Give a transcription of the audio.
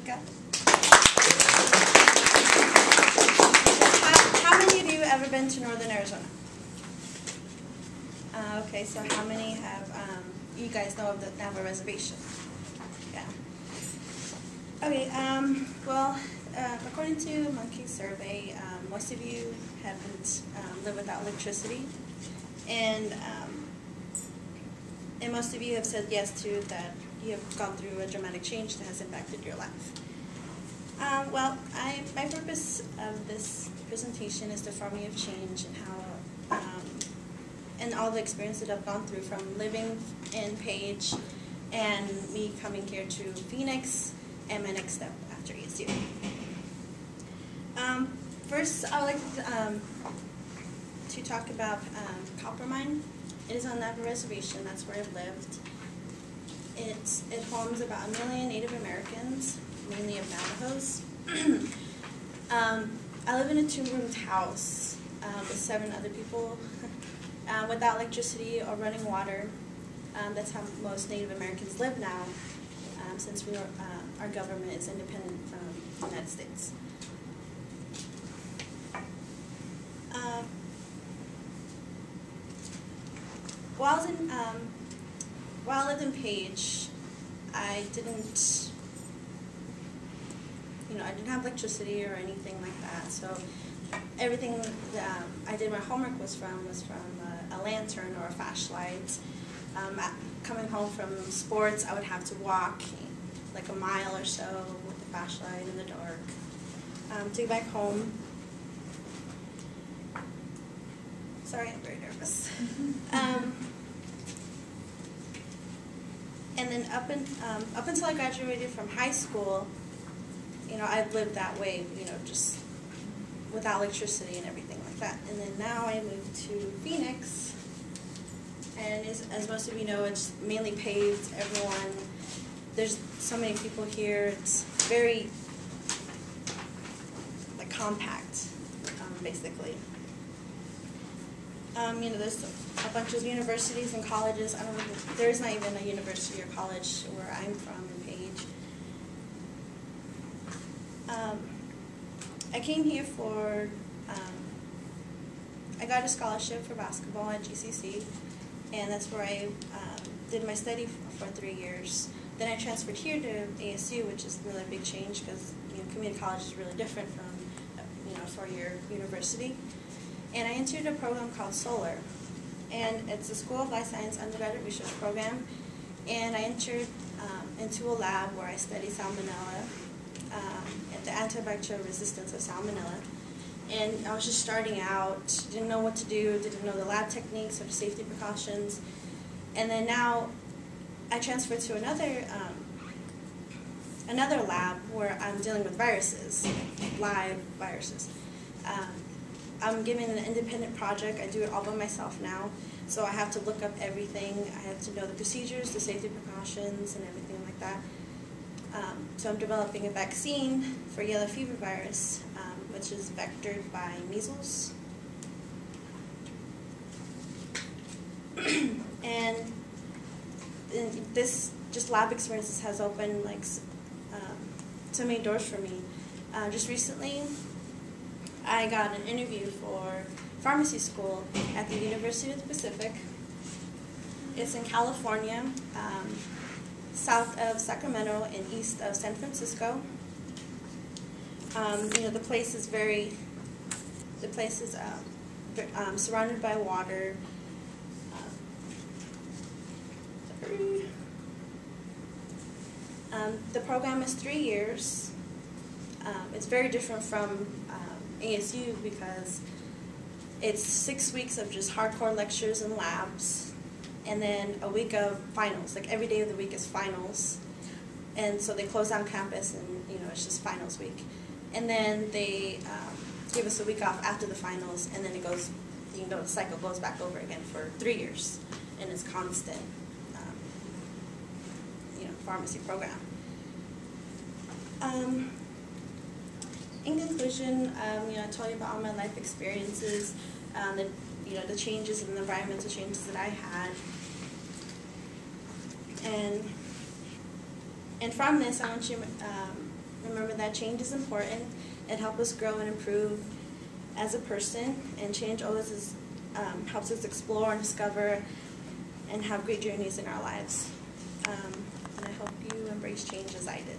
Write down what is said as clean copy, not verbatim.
Tamika. How many of you ever been to northern Arizona? Okay, so how many have, you guys know of the Navajo Reservation? Yeah. Okay, well, according to Monkey's survey, most of you haven't lived without electricity, and most of you have said yes to that you have gone through a dramatic change that has impacted your life. Well, my purpose of this presentation is to inform you of change and how, and all the experience that I've gone through from living in Page and me coming here to Phoenix and my next step after ESU. First, I would like to talk about Copper Mine. It is on Navajo Reservation. That's where I've lived. It homes about 1 million Native Americans, mainly of Navajos. I live in a 2-roomed house with 7 other people without electricity or running water. That's how most Native Americans live now, since our government is independent from the United States. While I lived in Page, I didn't have electricity or anything like that. So everything that I did my homework was from a lantern or a flashlight. Coming home from sports, I would have to walk like a mile or so with the flashlight in the dark to get back home. Sorry, I'm very nervous. And then up until I graduated from high school, I've lived that way, just without electricity and everything like that. And then now I moved to Phoenix, and as most of you know, it's mainly paved. There's so many people here. It's very compact, basically. There's a bunch of universities and colleges. There's not even a university or college where I'm from in Page. I came here I got a scholarship for basketball at GCC, and that's where I did my study for 3 years. Then I transferred here to ASU, which is really a big change because community college is really different from a 4-year university. And I entered a program called Solar, and it's a School of Life Science undergraduate research program. And I entered into a lab where I study salmonella, and the antibacterial resistance of salmonella. And I was just starting out, didn't know what to do, didn't know the lab techniques or the safety precautions. And then now I transferred to another lab where I'm dealing with viruses, live viruses. I'm given an independent project. I do it all by myself now. So I have to look up everything. I have to know the procedures, the safety precautions, and everything like that. So I'm developing a vaccine for yellow fever virus, which is vectored by measles. And this just lab experiences has opened so many doors for me. Just recently, I got an interview for pharmacy school at the University of the Pacific. It's in California, south of Sacramento and east of San Francisco. The place is surrounded by water. The program is 3 years. It's very different from ASU because it's 6 weeks of just hardcore lectures and labs, and then a week of finals. Like every day of the week is finals, and so they close down campus, and it's just finals week. And then they give us a week off after the finals, and then it goes, the cycle goes back over again for 3 years, and it's constant, pharmacy program. In conclusion, I told you about all my life experiences, the changes and the environmental changes that I had, and from this, I want you Remember that change is important. It helps us grow and improve as a person, and change always helps us explore and discover and have great journeys in our lives. And I hope you embrace change as I did.